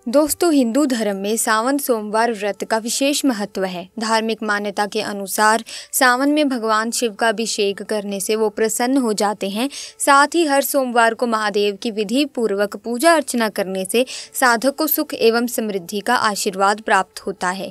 दोस्तों, हिंदू धर्म में सावन सोमवार व्रत का विशेष महत्व है। धार्मिक मान्यता के अनुसार सावन में भगवान शिव का अभिषेक करने से वो प्रसन्न हो जाते हैं। साथ ही हर सोमवार को महादेव की विधि पूर्वक पूजा अर्चना करने से साधक को सुख एवं समृद्धि का आशीर्वाद प्राप्त होता है।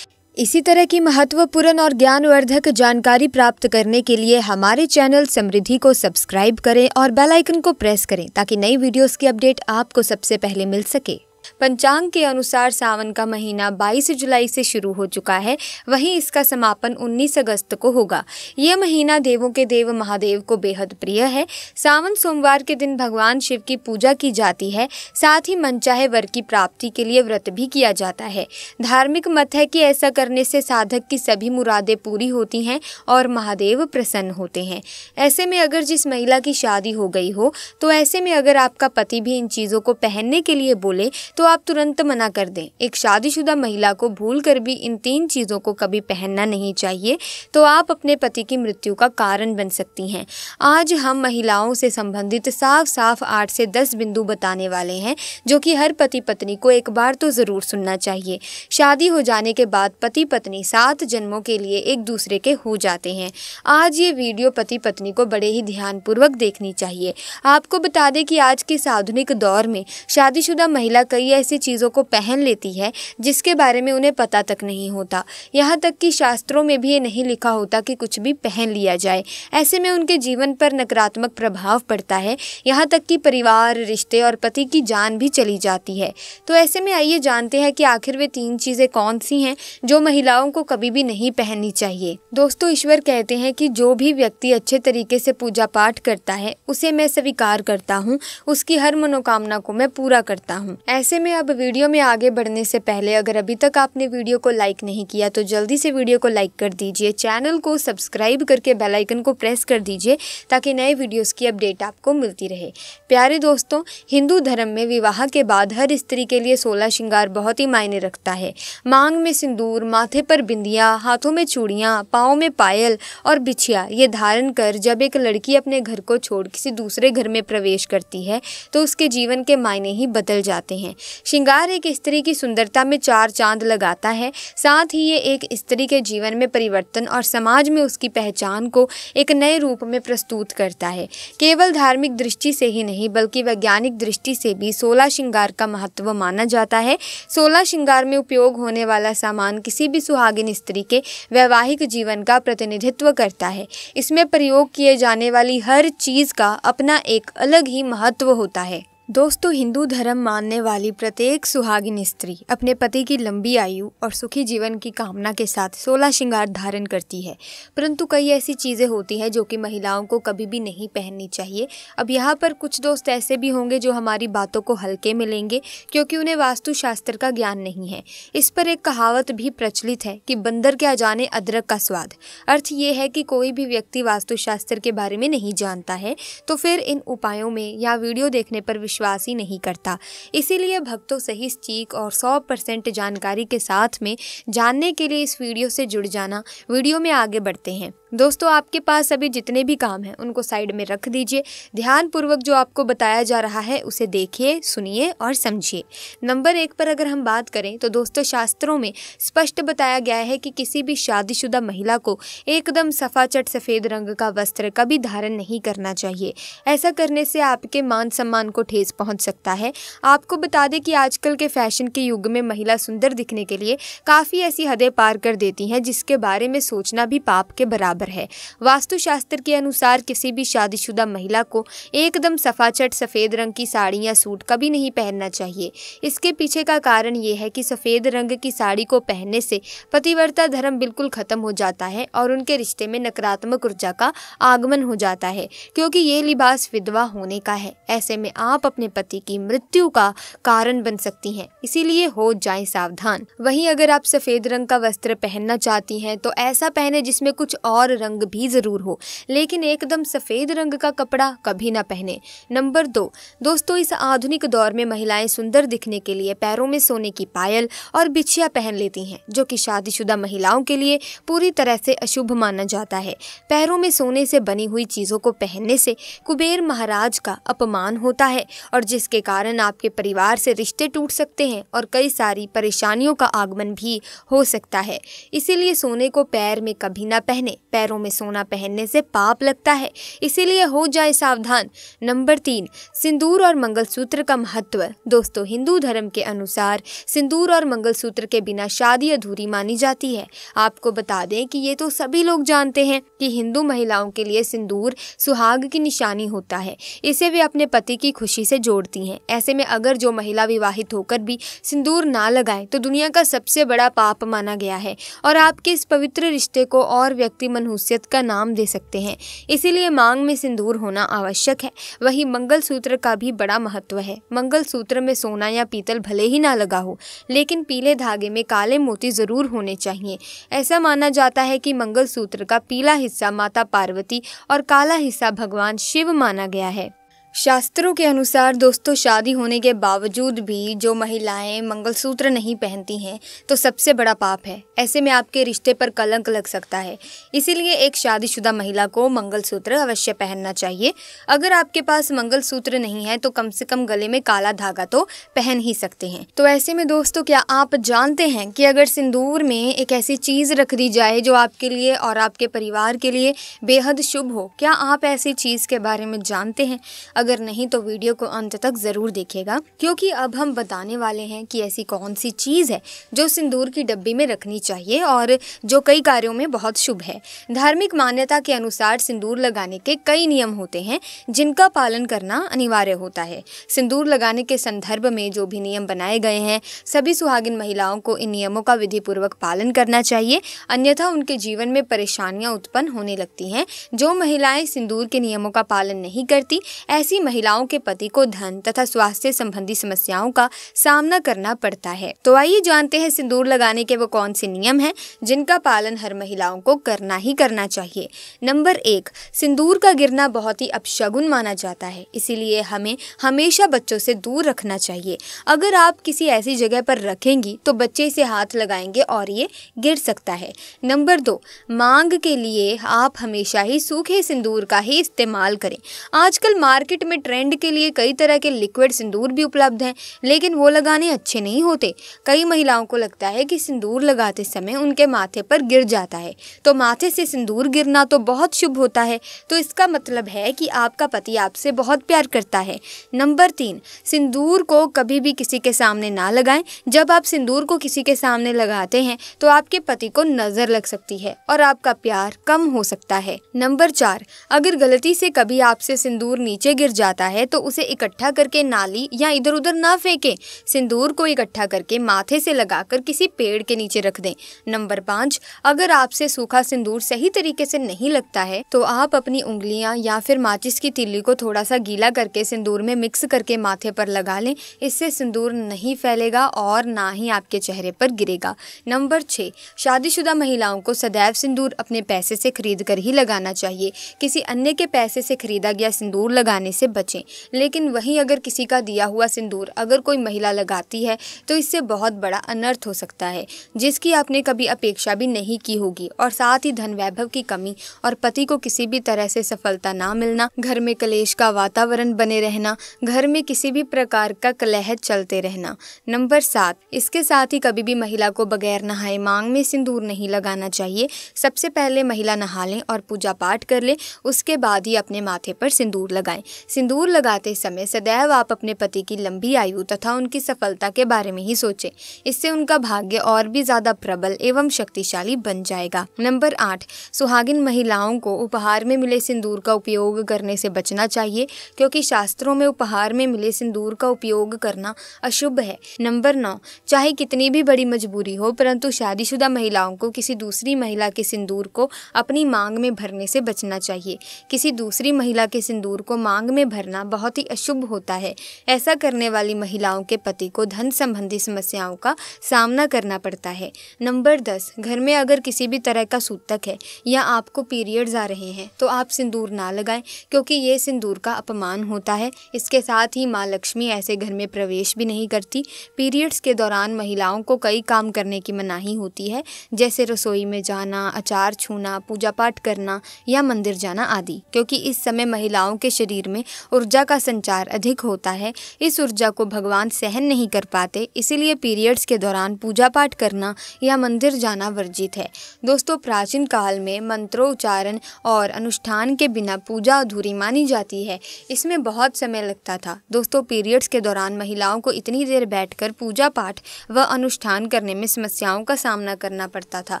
इसी तरह की महत्वपूर्ण और ज्ञानवर्धक जानकारी प्राप्त करने के लिए हमारे चैनल समृद्धि को सब्सक्राइब करें और बेल आइकन को प्रेस करें ताकि नई वीडियोस की अपडेट आपको सबसे पहले मिल सके। पंचांग के अनुसार सावन का महीना 22 जुलाई से शुरू हो चुका है, वहीं इसका समापन 19 अगस्त को होगा। यह महीना देवों के देव महादेव को बेहद प्रिय है। सावन सोमवार के दिन भगवान शिव की पूजा की जाती है। साथ ही मनचाहे वर की प्राप्ति के लिए व्रत भी किया जाता है। धार्मिक मत है कि ऐसा करने से साधक की सभी मुरादें पूरी होती हैं और महादेव प्रसन्न होते हैं। ऐसे में अगर जिस महिला की शादी हो गई हो, तो ऐसे में अगर आपका पति भी इन चीज़ों को पहनने के लिए बोले तो आप तुरंत मना कर दें। एक शादीशुदा महिला को भूलकर भी इन 3 चीज़ों को कभी पहनना नहीं चाहिए, तो आप अपने पति की मृत्यु का कारण बन सकती हैं। आज हम महिलाओं से संबंधित साफ 8 से 10 बिंदु बताने वाले हैं, जो कि हर पति पत्नी को एक बार तो ज़रूर सुनना चाहिए। शादी हो जाने के बाद पति पत्नी 7 जन्मों के लिए एक दूसरे के हो जाते हैं। आज ये वीडियो पति पत्नी को बड़े ही ध्यानपूर्वक देखनी चाहिए। आपको बता दें कि आज के आधुनिक दौर में शादीशुदा महिला कई ऐसी चीज़ों को पहन लेती है जिसके बारे में उन्हें पता तक नहीं होता। यहाँ तक कि शास्त्रों में भी ये नहीं लिखा होता कि कुछ भी पहन लिया जाए। ऐसे में उनके जीवन पर नकारात्मक प्रभाव पड़ता है। यहाँ तक कि परिवार, रिश्ते और पति की जान भी चली जाती है। तो ऐसे में आइए जानते हैं कि आखिर वे 3 चीज़ें कौन सी हैं जो महिलाओं को कभी भी नहीं पहननी चाहिए। दोस्तों, ईश्वर कहते हैं कि जो भी व्यक्ति अच्छे तरीके से पूजा पाठ करता है उसे मैं स्वीकार करता हूँ, उसकी हर मनोकामना को मैं पूरा करता हूँ। ऐसे में अब वीडियो में आगे बढ़ने से पहले अगर अभी तक आपने वीडियो को लाइक नहीं किया तो जल्दी से वीडियो को लाइक कर दीजिए। चैनल को सब्सक्राइब करके बेल आइकन को प्रेस कर दीजिए ताकि नए वीडियोस की अपडेट आपको मिलती रहे। प्यारे दोस्तों, हिंदू धर्म में विवाह के बाद हर स्त्री के लिए 16 श्रृंगार बहुत ही मायने रखता है। मांग में सिंदूर, माथे पर बिंदिया, हाथों में चूड़ियाँ, पाँव में पायल और बिछिया ये धारण कर जब एक लड़की अपने घर को छोड़ किसी दूसरे घर में प्रवेश करती है तो उसके जीवन के मायने ही बदल जाते हैं। श्रृंगार एक स्त्री की सुंदरता में 4 चांद लगाता है। साथ ही ये एक स्त्री के जीवन में परिवर्तन और समाज में उसकी पहचान को एक नए रूप में प्रस्तुत करता है। केवल धार्मिक दृष्टि से ही नहीं बल्कि वैज्ञानिक दृष्टि से भी 16 श्रृंगार का महत्व माना जाता है। 16 श्रृंगार में उपयोग होने वाला सामान किसी भी सुहागिन स्त्री के वैवाहिक जीवन का प्रतिनिधित्व करता है। इसमें प्रयोग किए जाने वाली हर चीज़ का अपना एक अलग ही महत्व होता है। दोस्तों, हिंदू धर्म मानने वाली प्रत्येक सुहागिन स्त्री अपने पति की लंबी आयु और सुखी जीवन की कामना के साथ 16 श्रृंगार धारण करती है। परंतु कई ऐसी चीज़ें होती हैं जो कि महिलाओं को कभी भी नहीं पहननी चाहिए। अब यहाँ पर कुछ दोस्त ऐसे भी होंगे जो हमारी बातों को हल्के में लेंगे क्योंकि उन्हें वास्तुशास्त्र का ज्ञान नहीं है। इस पर एक कहावत भी प्रचलित है कि बंदर क्या जाने अदरक का स्वाद। अर्थ ये है कि कोई भी व्यक्ति वास्तुशास्त्र के बारे में नहीं जानता है तो फिर इन उपायों में या वीडियो देखने पर विश्वास ही नहीं करता। इसीलिए भक्तों सही सटीक और 100% जानकारी के साथ में जानने के लिए इस वीडियो से जुड़ जाना। वीडियो में आगे बढ़ते हैं। दोस्तों, आपके पास अभी जितने भी काम हैं उनको साइड में रख दीजिए। ध्यानपूर्वक जो आपको बताया जा रहा है उसे देखिए, सुनिए और समझिए। नंबर 1 पर अगर हम बात करें तो दोस्तों, शास्त्रों में स्पष्ट बताया गया है कि किसी भी शादीशुदा महिला को एकदम सफाचट सफ़ेद रंग का वस्त्र कभी धारण नहीं करना चाहिए। ऐसा करने से आपके मान सम्मान को ठेस पहुंच सकता है। आपको बता दें कि आजकल के फैशन के युग में महिला सुंदर दिखने के लिए काफ़ी ऐसी हदें पार कर देती हैं जिसके बारे में सोचना भी पाप के बराबर है। वास्तुशास्त्र के अनुसार किसी भी शादीशुदा महिला को एकदम सफाचट सफ़ेद रंग की साड़ी या सूट कभी नहीं पहनना चाहिए। इसके पीछे का कारण ये है कि सफ़ेद रंग की साड़ी को पहनने से पतिव्रता धर्म बिल्कुल ख़त्म हो जाता है और उनके रिश्ते में नकारात्मक ऊर्जा का आगमन हो जाता है, क्योंकि ये लिबास विधवा होने का है। ऐसे में आप अपने पति की मृत्यु का कारण बन सकती हैं, इसीलिए हो जाएं सावधान। वहीं अगर आप सफ़ेद रंग का वस्त्र पहनना चाहती हैं तो ऐसा पहने जिसमें कुछ और और रंग भी जरूर हो, लेकिन एकदम सफेद रंग का कपड़ा कभी ना पहने। नंबर 2, दोस्तों इस आधुनिक दौर में महिलाएं सुंदर दिखने के लिए पैरों में सोने की पायल और बिछिया पहन लेती हैं, जो कि शादीशुदा महिलाओं के लिए पूरी तरह से अशुभ माना जाता है। पैरों में सोने से बनी हुई चीजों को पहनने से कुबेर महाराज का अपमान होता है और जिसके कारण आपके परिवार से रिश्ते टूट सकते हैं और कई सारी परेशानियों का आगमन भी हो सकता है। इसीलिए सोने को पैर में कभी ना पहने। पैरों में सोना पहनने से पाप लगता है, इसीलिए हो जाए सावधान। नंबर 3, सिंदूर और मंगलसूत्र का महत्व। दोस्तों हिंदू धर्म के अनुसार सिंदूर और मंगलसूत्र के बिना शादी अधूरी मानी जाती है। आपको बता दें कि ये तो सभी लोग जानते हैं कि हिंदू महिलाओं के लिए सिंदूर सुहाग की निशानी होता है। इसे वे अपने पति की खुशी से जोड़ती हैं। ऐसे में अगर जो महिला विवाहित होकर भी सिंदूर ना लगाए तो दुनिया का सबसे बड़ा पाप माना गया है और आपके इस पवित्र रिश्ते को और व्यक्ति मनहूसियत का नाम दे सकते हैं। इसीलिए मांग में सिंदूर होना आवश्यक है। वही मंगलसूत्र का भी बड़ा महत्व है। मंगलसूत्र में सोना या पीतल भले ही ना लगा हो, लेकिन पीले धागे में काले मोती जरूर होने चाहिए। ऐसा माना जाता है कि मंगलसूत्र का पीला हिस्सा माता पार्वती और काला हिस्सा भगवान शिव माना गया है। शास्त्रों के अनुसार दोस्तों शादी होने के बावजूद भी जो महिलाएं मंगलसूत्र नहीं पहनती हैं तो सबसे बड़ा पाप है। ऐसे में आपके रिश्ते पर कलंक लग सकता है। इसीलिए एक शादीशुदा महिला को मंगलसूत्र अवश्य पहनना चाहिए। अगर आपके पास मंगलसूत्र नहीं है तो कम से कम गले में काला धागा तो पहन ही सकते हैं। तो ऐसे में दोस्तों क्या आप जानते हैं कि अगर सिंदूर में एक ऐसी चीज़ रख दी जाए जो आपके लिए और आपके परिवार के लिए बेहद शुभ हो? क्या आप ऐसी चीज़ के बारे में जानते हैं? अगर नहीं तो वीडियो को अंत तक जरूर देखिएगा, क्योंकि अब हम बताने वाले हैं कि ऐसी कौन सी चीज़ है जो सिंदूर की डब्बी में रखनी चाहिए और जो कई कार्यों में बहुत शुभ है। धार्मिक मान्यता के अनुसार सिंदूर लगाने के कई नियम होते हैं जिनका पालन करना अनिवार्य होता है। सिंदूर लगाने के संदर्भ में जो भी नियम बनाए गए हैं, सभी सुहागिन महिलाओं को इन नियमों का विधिपूर्वक पालन करना चाहिए, अन्यथा उनके जीवन में परेशानियां उत्पन्न होने लगती हैं। जो महिलाएं सिंदूर के नियमों का पालन नहीं करती, ऐसी महिलाओं के पति को धन तथा स्वास्थ्य संबंधी समस्याओं का सामना करना पड़ता है। तो आइए जानते हैं सिंदूर लगाने के वो कौन से नियम हैं जिनका पालन हर महिलाओं को करना ही करना चाहिए। नंबर 1, सिंदूर का गिरना बहुत ही अपशगुन माना जाता है, इसीलिए हमें हमेशा बच्चों से दूर रखना चाहिए। अगर आप किसी ऐसी जगह पर रखेंगी तो बच्चे इसे हाथ लगाएंगे और ये गिर सकता है। नंबर 2, मांग के लिए आप हमेशा ही सूखे सिंदूर का ही इस्तेमाल करें। आजकल मार्केट में ट्रेंड के लिए कई तरह के लिक्विड सिंदूर भी उपलब्ध हैं, लेकिन वो लगाने अच्छे नहीं होते। कई महिलाओं को लगता है कि सिंदूर लगाते समय उनके माथे पर गिर जाता है, तो माथे से सिंदूर गिरना तो बहुत शुभ होता है, तो इसका मतलब है कि आपका पति आपसे बहुत प्यार करता है। नंबर 3, सिंदूर को कभी भी किसी के सामने ना लगाएं। जब आप सिंदूर को किसी के सामने लगाते हैं तो आपके पति को नजर लग सकती है और आपका प्यार कम हो सकता है। नंबर 4, अगर गलती से कभी आपसे सिंदूर नीचे गिर जाता है तो उसे इकट्ठा करके नाली या इधर उधर ना फेंकें। सिंदूर को इकट्ठा करके माथे से लगाकर किसी पेड़ के नीचे रख दें। नंबर 5, अगर आपसे सूखा सिंदूर सही तरीके से नहीं लगता है तो आप अपनी उंगलियां या फिर माचिस की तीली को थोड़ा सा गीला करके सिंदूर में मिक्स करके माथे पर लगा लें। इससे सिंदूर नहीं फैलेगा और ना ही आपके चेहरे पर गिरेगा। नंबर 6, शादीशुदा महिलाओं को सदैव सिंदूर अपने पैसे से खरीद कर ही लगाना चाहिए। किसी अन्य के पैसे से खरीदा गया सिंदूर लगाने से बचें। लेकिन वहीं अगर किसी का दिया हुआ सिंदूर अगर कोई महिला लगाती है तो इससे बहुत बड़ा अनर्थ हो सकता है, जिसकी आपने कभी अपेक्षा भी नहीं की होगी, और साथ ही धन वैभव की कमी और पति को किसी भी तरह से सफलता ना मिलना, घर में कलेश का वातावरण बने रहना, घर में किसी भी प्रकार का कलह चलते रहना। नंबर 7, इसके साथ ही कभी भी महिला को बगैर नहाए मांग में सिंदूर नहीं लगाना चाहिए। सबसे पहले महिला नहा लें और पूजा पाठ कर ले, उसके बाद ही अपने माथे पर सिंदूर लगाएं। सिंदूर लगाते समय सदैव आप अपने पति की लंबी आयु तथा उनकी सफलता के बारे में ही सोचें। इससे उनका भाग्य और भी ज्यादा प्रबल एवं शक्तिशाली बन जाएगा। नंबर 8, सुहागिन महिलाओं को उपहार में मिले सिंदूर का उपयोग करने से बचना चाहिए, क्योंकि शास्त्रों में उपहार में मिले सिंदूर का उपयोग करना अशुभ है। नंबर 9, चाहे कितनी भी बड़ी मजबूरी हो, परंतु शादीशुदा महिलाओं को किसी दूसरी महिला के सिंदूर को अपनी मांग में भरने से बचना चाहिए। किसी दूसरी महिला के सिंदूर को मांग में भरना बहुत ही अशुभ होता है। ऐसा करने वाली महिलाओं के पति को धन संबंधी समस्याओं का सामना करना पड़ता है। नंबर 10, घर में अगर किसी भी तरह का सूतक है या आपको पीरियड्स आ रहे हैं तो आप सिंदूर ना लगाएं, क्योंकि ये सिंदूर का अपमान होता है। इसके साथ ही माँ लक्ष्मी ऐसे घर में प्रवेश भी नहीं करती। पीरियड्स के दौरान महिलाओं को कई काम करने की मनाही होती है, जैसे रसोई में जाना, अचार छूना, पूजा पाठ करना या मंदिर जाना आदि, क्योंकि इस समय महिलाओं के शरीर में ऊर्जा का संचार अधिक होता है। इस ऊर्जा को भगवान सहन नहीं कर पाते, इसीलिए पीरियड्स के दौरान पूजा पाठ करना या मंदिर जाना वर्जित है। दोस्तों, प्राचीन काल में मंत्रोच्चारण और अनुष्ठान के बिना पूजा अधूरी मानी जाती है। इसमें बहुत समय लगता था। दोस्तों, पीरियड्स के दौरान महिलाओं को इतनी देर बैठकर पूजा पाठ व अनुष्ठान करने में समस्याओं का सामना करना पड़ता था।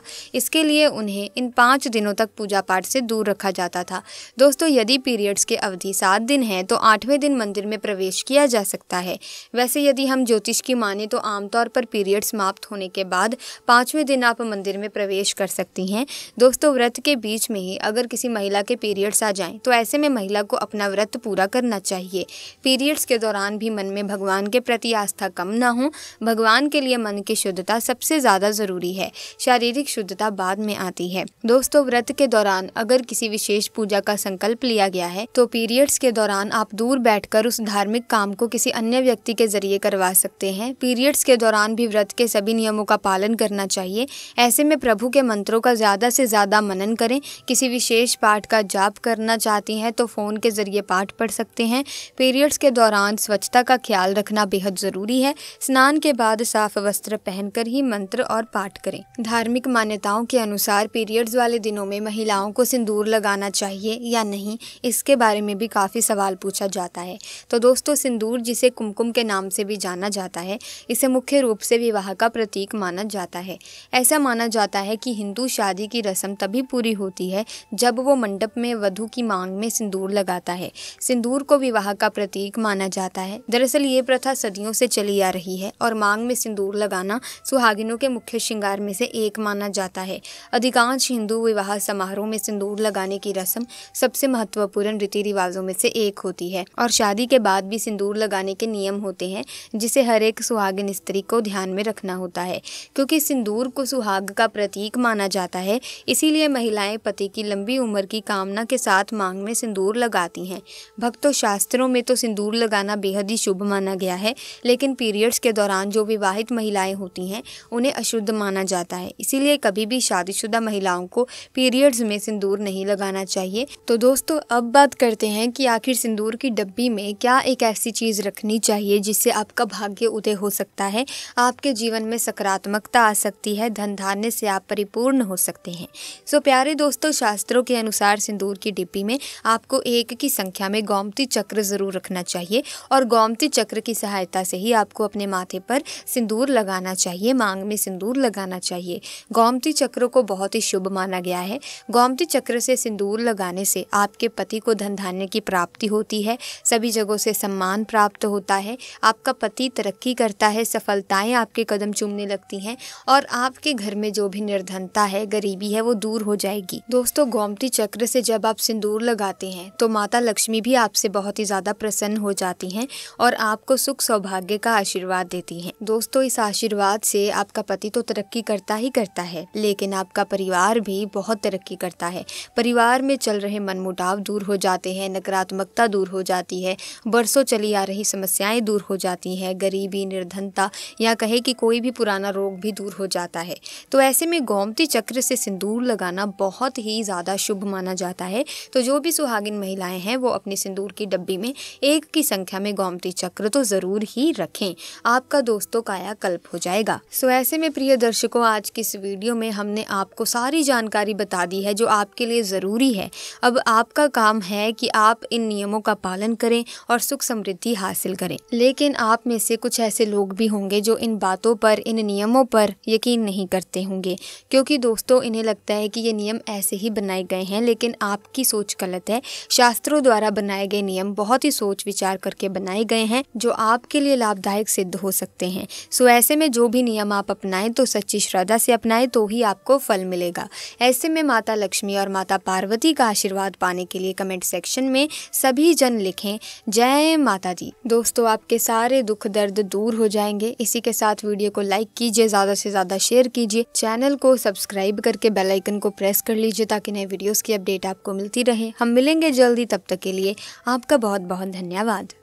इसके लिए उन्हें इन 5 दिनों तक पूजा पाठ से दूर रखा जाता था। दोस्तों, यदि पीरियड्स की अवधि 7 दिन है तो 8वें दिन मंदिर में प्रवेश किया जा सकता है। वैसे यदि हम ज्योतिष की माने तो आमतौर पर पीरियड समाप्त होने के बाद 5वें दिन आप मंदिर में प्रवेश कर सकती हैं। दोस्तों, व्रत के बीच में ही अगर किसी महिला के पीरियड्स आ जाएं तो ऐसे में महिला को अपना व्रत पूरा करना चाहिए। पीरियड्स के दौरान भी मन में भगवान के प्रति आस्था कम ना हो। भगवान के लिए मन की शुद्धता सबसे ज़्यादा ज़रूरी है, शारीरिक शुद्धता बाद में आती है। दोस्तों, व्रत के दौरान अगर किसी विशेष पूजा का संकल्प लिया गया है तो पीरियड्स के दौरान आप दूर बैठकर उस धार्मिक काम को किसी अन्य व्यक्ति के जरिए करवा सकते हैं। पीरियड्स के दौरान भी व्रत के सभी नियमों का पालन करना चाहिए। ऐसे में प्रभु के मंत्रों का ज़्यादा से ज़्यादा मनन करें। किसी विशेष पाठ का जाप करना चाहती हैं तो फ़ोन के जरिए पाठ पढ़ सकते हैं। पीरियड्स के दौरान स्वच्छता का ख्याल रखना बेहद ज़रूरी है। स्नान के बाद साफ वस्त्र पहनकर ही मंत्र और पाठ करें। धार्मिक मान्यताओं के अनुसार पीरियड्स वाले दिनों में महिलाओं को सिंदूर लगाना चाहिए या नहीं, इसके बारे में भी काफ़ी सवाल पूछा जाता है। तो दोस्तों, सिंदूर जिसे कुमकुम के नाम से भी जाना जाता है, इसे मुख्य रूप से विवाह का प्रतीक माना जाता है। ऐसा माना जाता है कि हिंदू शादी की रस्म तभी पूरी होती है जब वो मंडप में वधू की मांग में सिंदूर लगाता है। सिंदूर को विवाह का प्रतीक माना जाता है। दरअसल ये प्रथा सदियों से चली आ रही है और मांग में सिंदूर लगाना सुहागिनों के मुख्य श्रृंगार में से एक माना जाता है। अधिकांश हिंदू विवाह समारोह में सिंदूर लगाने की रस्म सबसे महत्वपूर्ण रीति रिवाजों में से एक होती है और शादी के बाद भी सिंदूर लगाने के नियम होते हैं, जिसे हर एक सुहागिन स्त्री को ध्यान में रखना होता है। क्योंकि सिंदूर को सुहाग का प्रतीक माना जाता है, इसीलिए महिलाएं पति की लंबी उम्र की कामना के साथ मांग में सिंदूर लगाती हैं। भक्तों, शास्त्रों में तो सिंदूर लगाना बेहद ही शुभ माना गया है, लेकिन पीरियड्स के दौरान जो विवाहित महिलाएं होती हैं उन्हें अशुद्ध माना जाता है। इसीलिए कभी भी शादीशुदा महिलाओं को पीरियड्स में सिंदूर नहीं लगाना चाहिए। तो दोस्तों, अब बात करते हैं कि आखिर सिंदूर की डब्बी में क्या एक ऐसी चीज़ रखनी चाहिए जिससे आपका भाग्य उदय हो सकता है, आपके जीवन में सकारात्मकता आ सकती है, धन धान्य से आप परिपूर्ण हो सकते हैं। सो प्यारे दोस्तों, शास्त्रों के अनुसार सिंदूर की डिब्बी में आपको 1 की संख्या में गोमती चक्र जरूर रखना चाहिए और गोमती चक्र की सहायता से ही आपको अपने माथे पर सिंदूर लगाना चाहिए, मांग में सिंदूर लगाना चाहिए। गोमती चक्र को बहुत ही शुभ माना गया है। गोमती चक्र से सिंदूर लगाने से आपके पति को धन धान्य की प्राप्ति होती है, सभी जगहों से सम्मान प्राप्त होता है, आपका पति तरक्की करता है, सफलताएं आपके कदम चूमने लगती हैं और आपके घर में जो भी निर्धनता है, गरीबी है, वो दूर हो जाएगी। दोस्तों, गोमती चक्र से जब आप सिंदूर लगाते हैं तो माता लक्ष्मी भी आपसे बहुत ही ज़्यादा प्रसन्न हो जाती हैं और आपको सुख सौभाग्य का आशीर्वाद देती हैं। दोस्तों, इस आशीर्वाद से आपका पति तो तरक्की करता ही करता है, लेकिन आपका परिवार भी बहुत तरक्की करता है। परिवार में चल रहे मनमुटाव दूर हो जाते हैं, नकारात्मकता दूर हो जाती है, बरसों चली आ रही समस्याएं दूर हो जाती हैं, गरीबी, निर्धनता या कहे कि कोई भी पुराना रोग भी दूर हो जाता है। तो ऐसे में गोमती चक्र से सिंदूर लगाना बहुत ही ज़्यादा शुभ माना जाता है। तो जो भी सुहागिन महिलाएं हैं वो अपनी सिंदूर की डब्बी में 1 की संख्या में गोमती चक्र तो ज़रूर ही रखें, आपका दोस्तों कायाकल्प हो जाएगा। सो ऐसे में प्रिय दर्शकों, आज की इस वीडियो में हमने आपको सारी जानकारी बता दी है जो आपके लिए ज़रूरी है। अब आपका काम है कि आप इन नियमों का पालन करें और सुख समृद्धि हासिल करें। लेकिन आप में से कुछ ऐसे लोग भी होंगे जो इन बातों पर, इन नियमों पर यकीन नहीं करते होंगे, क्योंकि दोस्तों इन्हें लगता है कि ये नियम ऐसे ही बनाए गए हैं, लेकिन आपकी सोच गलत है। शास्त्रों द्वारा बनाए गए नियम बहुत ही सोच विचार करके बनाए गए हैं जो आपके लिए लाभदायक सिद्ध हो सकते हैं। सो ऐसे में जो भी नियम आप अपनाएं तो सच्ची श्रद्धा से अपनाएं तो ही आपको फल मिलेगा। ऐसे में माता लक्ष्मी और माता पार्वती का आशीर्वाद पाने के लिए कमेंट सेक्शन में सभी जन लिखें जय माता दी। दोस्तों, आपके सारे दुख दर्द दूर हो जाएंगे। इसी के साथ वीडियो को लाइक कीजिए, ज़्यादा से ज़्यादा शेयर कीजिए, चैनल को सब्सक्राइब करके बेल आइकन को प्रेस कर लीजिए ताकि नए वीडियोस की अपडेट आपको मिलती रहे। हम मिलेंगे जल्दी, तब तक के लिए आपका बहुत बहुत धन्यवाद।